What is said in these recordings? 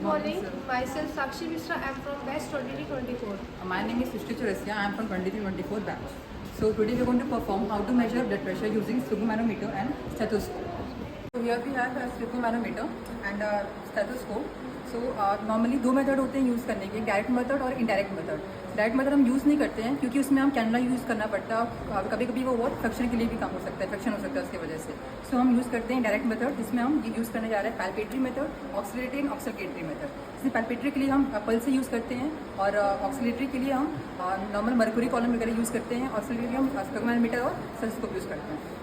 Good morning. Myself Sakshi Mishra. I am from batch 2324. My name is Srishti Chaurasia. I am from 2324 batch. So today we are going to perform how to measure blood pressure using sphygmomanometer and stethoscope. So here we have a sphygmomanometer and a stethoscope. So normally दो method होते हैं use करने के, direct method और indirect method. Direct method हम use नहीं करते हैं क्योंकि उसमें हम कैनुला यूज़ करना पड़ता है. कभी कभी वो बहुत फ्रैक्शन के लिए भी काम हो सकता है, फ्रैक्शन हो सकता है उसकी वजह से. सो हम यूज़ करते हैं डायरेक्ट मेथड, जिसमें हम यूज़ करने जा रहे हैं पैल्पेटरी method, oscillatory and oscillatory method. इसमें पैल्पेटरी के लिए हम पल्स से यूज़ करते हैं और ऑक्सीलेटरी के लिए हम नॉर्मल मर्क्यूरी कॉलम वगैरह यूज़ करते हैं. ऑक्सीलेटरी हम स्फिग्मोमीटर और स्टेथोस्कोप यूज़ करते हैं.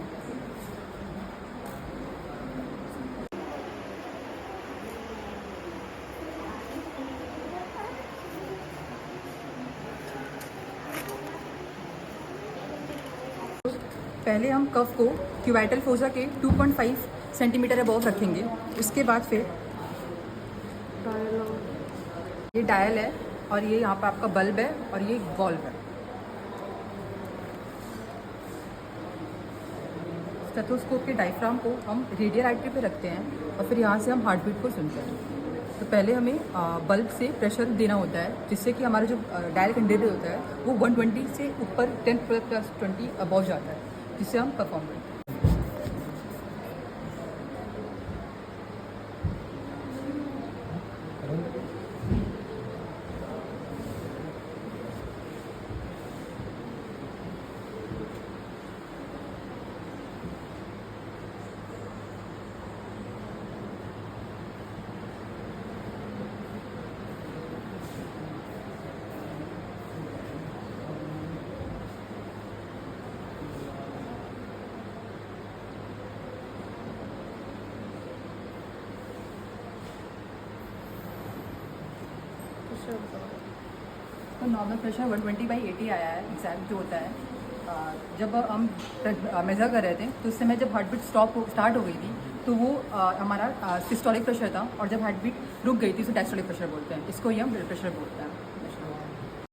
पहले हम कफ को क्यूबाइटल फोसा के 2.5 सेंटीमीटर अबव रखेंगे. उसके बाद फिर ये डायल है और ये यहाँ पर आपका बल्ब है और ये वॉल्व है. स्टेथोस्कोप के डायफ्राम को हम रेडियल आर्टरी पे रखते हैं और फिर यहाँ से हम हार्ट बीट को सुनते हैं. तो पहले हमें बल्ब से प्रेशर देना होता है, जिससे कि हमारा जो डायल कंडेंसर होता है वो 120 से ऊपर 10+20 अबव जाता है, जिससे हम परफॉर्म करते हैं. तो नॉर्मल प्रेशर 120/80 आया है एग्जैक्ट जो होता है. जब हम मेज़र कर रहे थे तो उस समय जब हार्ट बीट स्टार्ट हो गई थी तो वो हमारा सिस्टोलिक प्रेशर था, और जब हार्ट बीट रुक गई थी तो डायस्टोलिक प्रेशर बोलते हैं. इसको ही हम ब्लड प्रेशर बोलते हैं.